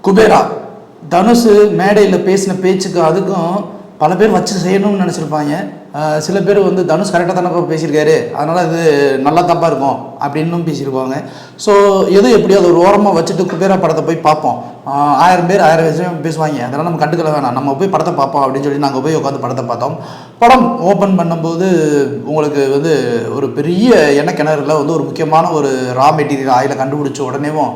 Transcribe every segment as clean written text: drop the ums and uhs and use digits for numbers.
குபேரா தனுஷ் மேடையில் பேசின பேச்சுக்கு அதுக்கும் பல பேர் வச்சு செய்யணும்னு நினச்சிருப்பாங்க. சில பேர் வந்து தனுஷ் கரெக்டாக தானே பேசியிருக்காரு, அதனால் அது நல்லா தப்பாக இருக்கும் அப்படின்னும் பேசியிருப்பாங்க. ஸோ எதுவும் எப்படியோ அது ஒரு ஓரமாக வச்சுட்டு குபேரா படத்தை போய் பார்ப்போம். 1000 பேர் 1000 விஷயம் பேசுவாங்க, அதெல்லாம் நம்ம கண்டுக்கல வேணாம், நம்ம போய் படத்தை பார்ப்போம் அப்படின்னு சொல்லி நாங்கள் போய் உட்காந்து படத்தை பார்த்தோம். படம் ஓப்பன் பண்ணும்போது உங்களுக்கு வந்து ஒரு பெரிய எண்ணக்கிணறுல வந்து ஒரு முக்கியமான ஒரு ரா மெட்டீரியல் ஆயிலை கண்டுபிடிச்ச உடனேவும்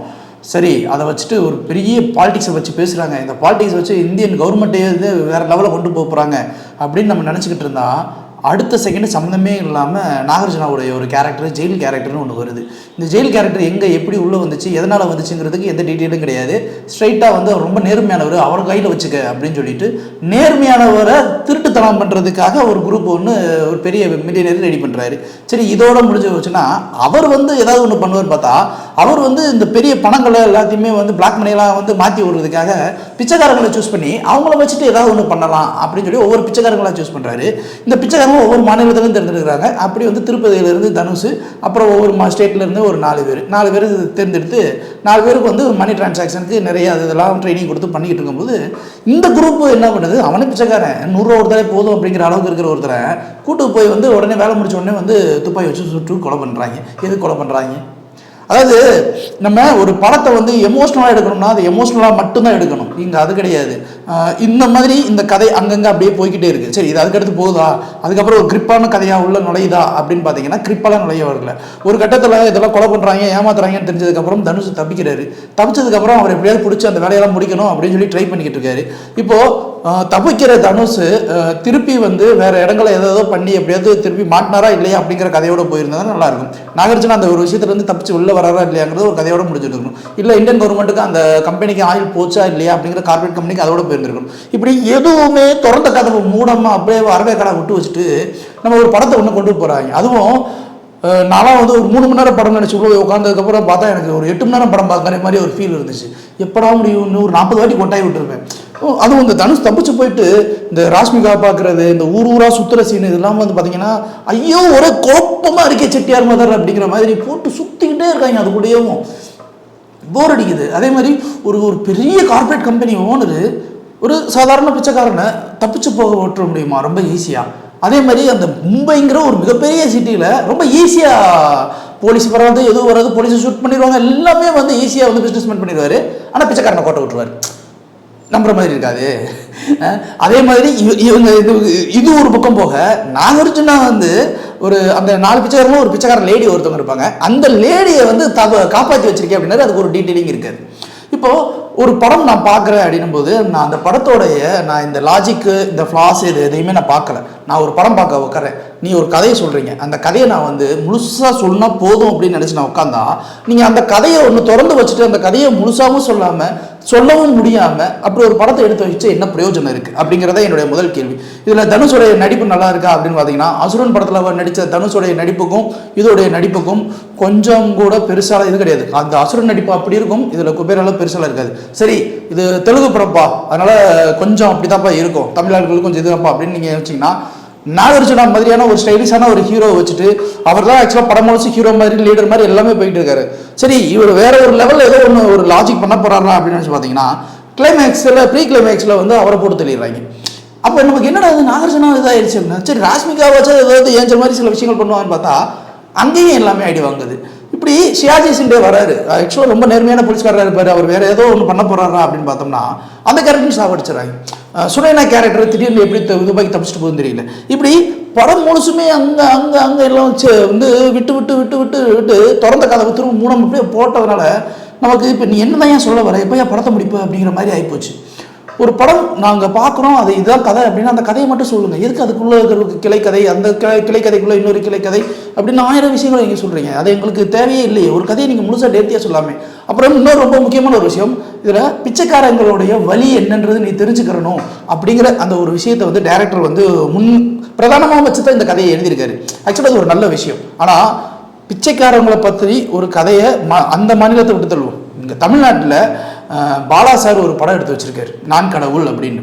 சரி அதை வச்சுட்டு ஒரு பெரிய பாலிடிக்ஸை வச்சு பேசுகிறாங்க. இந்த பாலிடிக்ஸ் வச்சு இந்தியன் கவர்மெண்ட்டே வந்து வேறு லெவலில் கொண்டு போகிறாங்க அப்படின்னு நம்ம நினச்சிக்கிட்டு இருந்தால் அடுத்த செகண்ட் சம்மந்தமே இல்லாமல் நாகார்ஜுனாவுடைய ஒரு கேரக்டர் ஜெயில் கேரக்டர்னு ஒன்று வருது. இந்த ஜெயில் கேரக்டர் எங்கே எப்படி உள்ளே வந்துச்சு எதனால் வந்துச்சுங்கிறதுக்கு எந்த டீட்டெயிலும் கிடையாது. ஸ்ட்ரைட்டாக வந்து அவர் ரொம்ப நேர்மையானவர், அவர் கையில் வச்சுக்க அப்படின்னு சொல்லிட்டு நேர்மையானவரை திருட்டுத்தனம் பண்ணுறதுக்காக ஒரு குரூப் ஒன்று ஒரு பெரிய மில்லியனர் ரெடி பண்ணுறாரு. சரி இதோட முடிஞ்சு வச்சுன்னா அவர் வந்து ஏதாவது ஒன்று பண்ணுவார் பார்த்தா அவர் வந்து இந்த பெரிய பணங்களை எல்லாத்தையுமே வந்து பிளாக் மணியெல்லாம் வந்து மாற்றி விடுறதுக்காக பிச்சைக்காரங்களை சூஸ் பண்ணி அவங்கள வச்சுட்டு ஏதாவது ஒன்று பண்ணலாம் அப்படின்னு சொல்லி ஒவ்வொரு பிச்சைக்காரங்களாக சூஸ் பண்ணுறாரு. இந்த பிச்சைக்காரங்க ஒவ்வொரு மாநிலத்திலும் தேர்ந்தெடுக்கிறாங்க. அப்படி வந்து திருப்பதியிலேருந்து தனுஷ், அப்புறம் ஒவ்வொரு ஸ்டேட்லேருந்து ஒரு 4 பேர் தேர்ந்தெடுத்து 4 பேருக்கு வந்து மணி டிரான்சாக்ஷனுக்கு நிறைய இதெல்லாம் ட்ரைனிங் கொடுத்து பண்ணிக்கிட்டு இருக்கும்போது இந்த குரூப் என்ன பண்ணுது, அவனே பிச்சைக்காரன் 100 ரூபா ஒருத்தரே போதும் அப்படிங்கிற அளவுக்கு இருக்கிற ஒருத்தரை கூட்டு போய் வந்து உடனே வேலை முடிச்ச உடனே வந்து துப்பாக்கி வச்சு சுட்டு கொலை பண்ணுறாங்க. எது கொலை பண்ணுறாங்க? அதாவது நம்ம ஒரு படத்தை வந்து எமோஷ்னலாக எடுக்கணும்னா அது எமோஷ்னலாக மட்டும்தான் எடுக்கணும். இங்கே அது கிடையாது. இந்த மாதிரி இந்த கதை அங்கங்கே அப்படியே போய்கிட்டே இருக்குது. சரி இது அதுக்கடுத்து போகுதா, அதுக்கப்புறம் ஒரு கிரிப்பான கதையாக உள்ள நுழையுதா அப்படின்னு பார்த்தீங்கன்னா கிரிப்பெல்லாம் நுழைய வரல. ஒரு கட்டத்தில் இதெல்லாம் கொலை பண்ணுறாங்க ஏமாத்துறாங்கன்னு தெரிஞ்சதுக்கப்புறம் தனுஷ் தப்பிக்கிறாரு. தப்பிச்சதுக்கப்புறம் அவர் எப்படியாவது பிடிச்சி அந்த வேலையெல்லாம் முடிக்கணும் அப்படின்னு சொல்லி ட்ரை பண்ணிக்கிட்டு இருக்காரு. இப்போது தப்பிக்கிற தனுஷ் திருப்பி வந்து வேறு இடங்களை ஏதோ பண்ணி எப்படியாவது திருப்பி மாட்டினாரா இல்லையா அப்படிங்கிற கதையோடு போயிருந்தா நல்லாயிருக்கும். நாகார்ஜுனா அந்த ஒரு விஷயத்துலேருந்து தப்பிச்சு உள்ள வராரா இல்லையாங்கிறது ஒரு கதையோட முடிஞ்சிருக்கணும். இல்லை இந்தியன் கவர்மெண்ட்டுக்கு அந்த கம்பெனிக்கு ஆயில் போச்சா இல்லையா அப்படிங்கிற கார்பரேட் கம்பெனிக்கு அதோட போயிருந்துருக்கணும். இப்படி எதுவுமே திறந்த கதவை மூடமாக அப்படியே வரவே கடை விட்டு வச்சுட்டு நம்ம ஒரு படத்தை ஒன்று கொண்டு போகிறாங்க. அதுவும் நான்லாம் வந்து ஒரு 3 மணி நேரம் படம் நினச்சி உள்ள உட்காந்ததுக்கப்புறம் பார்த்தா எனக்கு ஒரு 8 மணி நேரம் படம் பார்க்குற மாதிரி ஒரு ஃபீல் இருந்துச்சு. எப்படா முடியும், இன்னும் ஒரு 40 வாட்டி கொட்டாய் விட்டுருப்பேன். அதுவும் இந்த தனுஷ் தப்பிச்சு போயிட்டு இந்த ராஷ்மிகா பார்க்குறது, இந்த ஊரா சுற்றுற சீன் இதெல்லாம் வந்து பார்த்தீங்கன்னா ஐயோ ஒரே கோப்பமாக இருக்கே செட்டியார் மதர் அப்படிங்கிற மாதிரி போட்டு சுற்றிக்கிட்டே இருக்காங்க. அது கூடயும் போர் அடிக்குது. அதே மாதிரி ஒரு பெரிய கார்பரேட் கம்பெனி ஓனரு ஒரு சாதாரண பிச்சைக்காரனை தப்பிச்சு போக ஓட்டுற முடியுமா ரொம்ப ஈஸியாக? அதே மாதிரி அந்த மும்பைங்கிற ஒரு மிகப்பெரிய சிட்டியில் ரொம்ப ஈஸியாக போலீஸ் வராது எதுவும் வராது, போலீஸை ஷூட் பண்ணிடுவாங்க, எல்லாமே வந்து ஈஸியாக வந்து பிஸ்னஸ்மெண்ட் பண்ணிடுவார். ஆனால் பிச்சைக்காரனை கோட்டை விட்டுருவார். நம்புற மாதிரி இருக்காது. அதே மாதிரி இவங்க இது ஒரு பக்கம் போக நாகார்ஜுனா வந்து ஒரு அந்த 4 பிச்சைக்காரங்களும் ஒரு பிச்சைக்கார லேடி ஒருத்தவங்க இருப்பாங்க. அந்த லேடியை வந்து காப்பாற்றி வச்சிருக்கேன் அப்படின்னா அதுக்கு ஒரு டீட்டெயிலிங் இருக்காது. இப்போது ஒரு படம் நான் பார்க்குறேன் அப்படின்னும் போது நான் அந்த படத்தோடைய நான் இந்த லாஜிக்கு இந்த ஃப்ளாஸ் இது எதையுமே நான் பார்க்கல. நான் ஒரு படம் பார்க்க உட்காரேன், நீ ஒரு கதையை சொல்கிறீங்க, அந்த கதையை நான் வந்து முழுசாக சொன்னா போதும் அப்படின்னு நினச்சி நான் உட்காந்தா நீங்கள் அந்த கதையை ஒன்று திறந்து வச்சுட்டு அந்த கதையை முழுசாகவும் சொல்லாமல் சொல்லவும் முடியாமல் அப்படி ஒரு படத்தை எடுத்து வச்சு என்ன பிரயோஜனம் இருக்குது அப்படிங்கிறத என்னுடைய முதல் கேள்வி. இதில் தனுஷோடைய நடிப்பு நல்லா இருக்கா அப்படின்னு பார்த்தீங்கன்னா அசுரன் படத்தில் நடித்த தனுஷோடைய நடிப்புக்கும் இதோடைய நடிப்புக்கும் கொஞ்சம் கூட பெருசாக இது கிடையாது. அந்த அசுரன் நடிப்பு அப்படி இருக்கும், இதில் குபேரால பெருசாக இருக்காது. சரி இது தெலுங்கு படப்பா அதனால் கொஞ்சம் அப்படி தான்ப்பா இருக்கும், தமிழ்நாடுகளுக்கு கொஞ்சம் இதுதான்ப்பா அப்படின்னு நீங்கள் நினச்சிங்கன்னா நாகார்ஜுனா மாதிரியான ஒரு ஸ்டைலிஷான ஒரு ஹீரோ வச்சுட்டு அவர் தான் ஆக்சுவலாக படம் முழுசு ஹீரோ மாதிரி லீடர் மாதிரி எல்லாமே போயிட்டு இருக்காரு. சரி இவர் வேற ஒரு லெவலில் ஏதோ ஒன்று ஒரு லாஜிக் பண்ண போறாரா அப்படின்னு நினச்சி பார்த்தீங்கன்னா கிளைமேக்ஸில் ப்ரீ கிளைமேக்ஸில் வந்து அவரை போட்டு தெளிடுறாங்க. அப்போ நமக்கு என்னடா அது நாகார்ஜுனா இதாகிடுச்சு அப்படின்னா சரி ராஷ்மிகா வச்சு ஏதாவது ஏஞ்சல் மாதிரி சில விஷயங்கள் பண்ணுவான்னு பார்த்தா அங்கேயும் எல்லாமே ஐடி வாங்குது. இப்படி ஷியாஜி சிண்டே வராரு, ஆக்சுவலாக ரொம்ப நேர்மையான போலீஸ்காரராக இருப்பார், அவர் வேறு ஏதோ ஒன்று பண்ண போகிறாரா அப்படின்னு பார்த்தோம்னா அந்த கேரக்டர் சாவடிச்சிடறாங்க. சுரேனா கேரக்டர் திடீர்னு எப்படி துபாய்க்கு தப்பிச்சுட்டு போகுதுன்னு தெரியல. இப்படி படம் முழுசுமே அங்கே எல்லாம் வந்து விட்டு திறந்த கதை திரும்ப மூணம் அப்படியே போட்டதுனால நமக்கு இப்போ நீ என்ன தான் ஏன் சொல்ல வர எப்போ ஏன் படத்தை முடிப்பு அப்படிங்கிற மாதிரி ஆகிப்போச்சு. ஒரு படம் நாங்கள் பார்க்குறோம், அது இதுதான் கதை அப்படின்னா அந்த கதையை மட்டும் சொல்லுங்கள். எதுக்கு அதுக்குள்ளே இருக்கிற கிளைக்கதை, அந்த கிளைக்கதைக்குள்ளே இன்னொரு கிளைக்கதை அப்படின்னு 1000 விஷயங்கள் நீங்கள் சொல்கிறீங்க. அது எங்களுக்கு தேவையே இல்லையே. ஒரு கதையை நீங்கள் முழுசாக டேர்த்தியாக சொல்லாமே. அப்புறம் இன்னொரு ரொம்ப முக்கியமான ஒரு விஷயம், இதில் பிச்சைக்காரங்களுடைய வலி என்னன்றது நீ தெரிஞ்சுக்கிறணும் அப்படிங்கிற அந்த ஒரு விஷயத்தை வந்து டைரக்டர் வந்து பிரதானமாக வச்சு தான் இந்த கதையை எழுதியிருக்காரு. ஆக்சுவலாக அது ஒரு நல்ல விஷயம். ஆனால் பிச்சைக்காரங்களை பற்றி ஒரு கதையை அந்த மாநிலத்தை விட்டு தள்ளுவோம். இங்கே தமிழ்நாட்டில் பாலா சார் ஒரு படம் எடுத்து வச்சிருக்காரு நான் கடவுள் அப்படின்னு.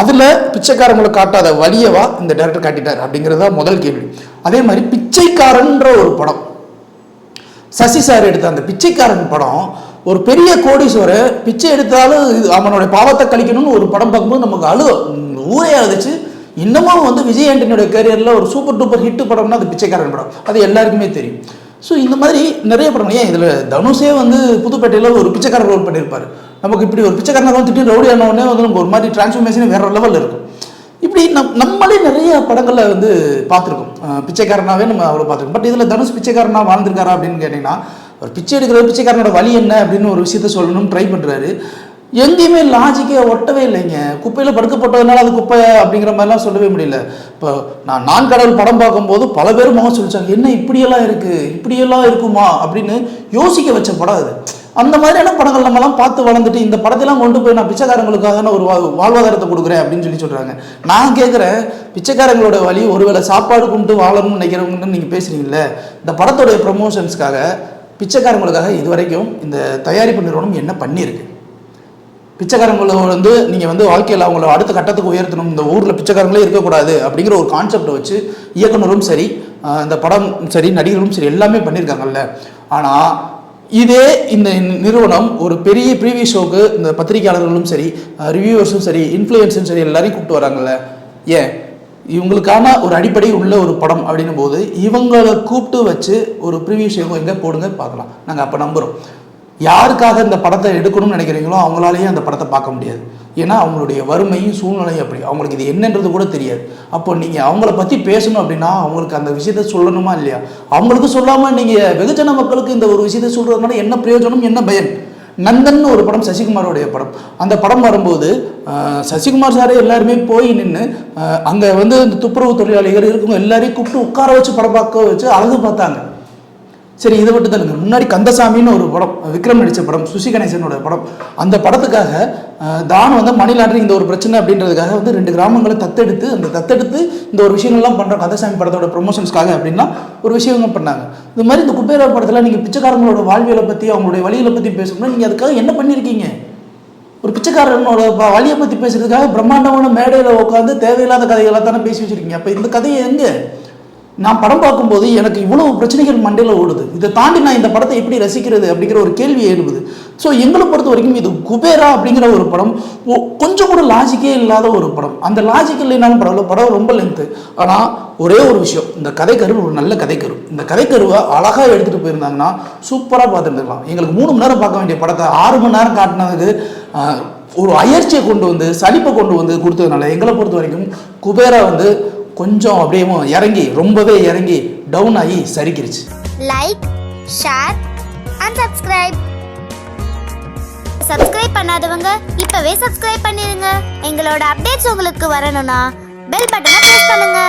அதில் பிச்சைக்காரங்களை காட்டாத வலியவா இந்த டைரக்டர் காட்டிட்டார் அப்படிங்கிறது தான் முதல் கேள்வி. அதே மாதிரி பிச்சைக்காரன்ற ஒரு படம் சசி சார் எடுத்த அந்த பிச்சைக்காரன் படம் ஒரு பெரிய கோடீஸ்வரர் பிச்சை எடுத்தாலும் அவனுடைய பாவத்தை கழிக்கணும்னு ஒரு படம் பார்க்கும்போது நமக்கு ஊரே அழுதுச்சு. இன்னமும் வந்து விஜய் ஆண்டனியோட கேரியரில் ஒரு சூப்பர் டூப்பர் ஹிட் படம்னா அது பிச்சைக்காரன் படம், அது எல்லாருக்குமே தெரியும். ஸோ இந்த மாதிரி நிறைய படம். ஏன் இதில் தனுஷே வந்து புதுப்பேட்டையில் ஒரு பிச்சைக்காரர் ரோல் பண்ணியிருப்பார். நமக்கு இப்படி ஒரு பிச்சைக்காரனை வந்து திட்டி ரவுடி ஆனவுடனே வந்து நமக்கு ஒரு மாதிரி டிரான்ஸ்ஃபர்மேஷன் வேறு லெவலில் இருக்கும். இப்படி நம்மளே நிறைய படங்களில் வந்து பார்த்துருக்கோம். பிச்சைக்காரனாவே நம்ம அவ்வளோ பார்த்துருக்கோம். பட் இதில் தனுஷ் பிச்சைக்காரனா வாழ்ந்திருக்காரா அப்படின்னு கேட்டிங்கன்னா, ஒரு பிச்சை எடுக்கிற பிச்சைக்காரனோட வழி என்ன அப்படின்னு ஒரு விஷயத்த சொல்லணும்னு ட்ரை பண்ணுறாரு. எங்கேயுமே லாஜிக்கே ஒட்டவே இல்லைங்க. குப்பையில் படுக்கப்பட்டதுனால அது குப்பை அப்படிங்கிற மாதிரிலாம் சொல்லவே முடியல. இப்போ நான் கடவுள் படம் பார்க்கும்போது பல பேர் முகம் சொல்லிச்சாங்க, என்ன இப்படியெல்லாம் இருக்குது, இப்படியெல்லாம் இருக்குமா அப்படின்னு யோசிக்க வச்ச படம் அது. அந்த மாதிரியான படங்கள் நம்மலாம் பார்த்து வளர்ந்துட்டு இந்த படத்தெல்லாம் கொண்டு போய் நான் பிச்சைக்காரங்களுக்காக ஒரு வாழ்வாதாரத்தை கொடுக்குறேன் அப்படின்னு சொல்கிறாங்க. நான் கேட்குறேன், பிச்சைக்காரங்களோட வழி ஒருவேளை சாப்பாடு கொண்டு வாழணும்னு நினைக்கிறவங்கன்னு நீங்கள் பேசுகிறீங்களே, இந்த படத்தோடைய ப்ரமோஷன்ஸ்க்காக பிச்சைக்காரங்களுக்காக இது வரைக்கும் இந்த தயாரிப்பு நிறுவனம் என்ன பண்ணியிருக்கு? பிச்சைக்காரங்களை வந்து நீங்கள் வந்து வாழ்க்கையில் அவங்கள அடுத்த கட்டத்துக்கு உயர்த்தணும், இந்த ஊரில் பிச்சைக்காரங்களே இருக்கக்கூடாது அப்படிங்கிற ஒரு கான்செப்டை வச்சு இயக்குனரும் சரி, இந்த படம் சரி, நடிகர்களும் சரி எல்லாமே பண்ணியிருக்காங்கல்ல. ஆனால் இதே இந்த நிறுவனம் ஒரு பெரிய ப்ரீவியூ ஷோக்கு இந்த பத்திரிகையாளர்களும் சரி, ரிவ்யூவர்ஸும் சரி, இன்ஃப்ளூயன்ஸும் சரி எல்லாரையும் கூப்பிட்டு வராங்கல்ல. ஏன் இவங்களுக்கான ஒரு அடிப்படை உள்ள ஒரு படம் அப்படின்னும் போது இவங்களை கூப்பிட்டு வச்சு ஒரு ப்ரீவியூ ஷோ எங்கே போடுங்க பார்க்கலாம். நாங்கள் அப்போ நம்புகிறோம். யாருக்காக இந்த படத்தை எடுக்கணும்னு நினைக்கிறீங்களோ அவங்களாலேயும் அந்த படத்தை பார்க்க முடியாது. ஏன்னா அவங்களுடைய வறுமையும் சூழ்நிலையும் அப்படி, அவங்களுக்கு இது என்னன்றது கூட தெரியாது. அப்போ நீங்கள் அவங்கள பற்றி பேசணும் அப்படின்னா அவங்களுக்கு அந்த விஷயத்த சொல்லணுமா இல்லையா? அவங்களுக்கு சொல்லாமல் நீங்கள் வெகுஜன மக்களுக்கு இந்த ஒரு விஷயத்த சொல்கிறதுனால என்ன பிரயோஜனம், என்ன பயன்? நந்தன் ஒரு படம், சசிகுமாரோடைய படம். அந்த படம் வரும்போது சசிகுமார் சாரே எல்லாருமே போய் நின்று அங்கே வந்து இந்த துப்புரவு தொழிலாளிகள் இருக்கவங்க எல்லாரையும் கூப்பிட்டு உட்கார வச்சு படம் பார்க்க வச்சு அழகு பார்த்தாங்க. சரி, இதை விட்டு தானுங்க. முன்னாடி கந்தசாமின்னு ஒரு படம், விக்ரம் நடித்த படம், சுசி கணேசனோட படம். அந்த படத்துக்காக தான் வந்து மணி லாண்டரிங் இந்த ஒரு பிரச்சனை அப்படின்றதுக்காக வந்து 2 கிராமங்களை தத்தெடுத்து இந்த ஒரு விஷயங்கள்லாம் பண்ணுறோம் கந்தசாமி படத்தோட ப்ரொமோஷன்ஸ்க்காக அப்படின்னா ஒரு விஷயங்கள் பண்ணாங்க. இது மாதிரி இந்த குபேரா படத்தில் நீங்கள் பிச்சைக்காரங்களோட வாழ்வியலை பற்றி அவங்களுடைய வழிகளை பற்றி பேசணும்னா நீங்கள் அதுக்காக என்ன பண்ணியிருக்கீங்க? ஒரு பிச்சைக்காரனோட வழியை பற்றி பேசுறதுக்காக பிரம்மாண்டமான மேடையில் உட்காந்து தேவையில்லாத கதைகளாக தானே பேசி வச்சுருக்கீங்க. அப்போ இந்த கதையை எங்கே? நான் படம் பார்க்கும்போது எனக்கு இவ்வளவு பிரச்சனைகள் மண்டையில் ஓடுது. இதை தாண்டி நான் இந்த படத்தை எப்படி ரசிக்கிறது அப்படிங்கிற ஒரு கேள்வி எழுப்புது. ஸோ எங்களை பொறுத்த வரைக்கும் இது குபேரா அப்படிங்கிற ஒரு படம் கொஞ்சம் கூட லாஜிக்கே இல்லாத ஒரு படம். அந்த லாஜிக் இல்லைனாலும் பரவாயில்ல, படம் ரொம்ப லென்த்து. ஆனால் ஒரே ஒரு விஷயம், இந்த கதைக்கரு ஒரு நல்ல கதைக்கரு. இந்த கதைக்கருவை அழகாக எடுத்துகிட்டு போயிருந்தாங்கன்னா சூப்பராக பார்த்துருந்துருக்கலாம். எங்களுக்கு 3 மணி நேரம் பார்க்க வேண்டிய படத்தை 6 மணி நேரம் காட்டினதுக்கு ஒரு அயற்சியை கொண்டு வந்து சலிப்பை கொண்டு வந்து கொடுத்ததுனால எங்களை பொறுத்த வரைக்கும் குபேரா வந்து கொஞ்சம் அப்படியே இறங்கி ரொம்பவே இறங்கி டவுன் ஆகி சரிக்கிருச்சு. லைக், ஷேர் அண்ட் சப்ஸ்கிரைப் பண்ணாதவங்க இப்பவே சப்ஸ்கிரைப் பண்ணிருங்க. எங்களோட அப்டேட்ஸ் உங்களுக்கு வரணும்னா பெல் பட்டனை பிரஸ் பண்ணுங்க.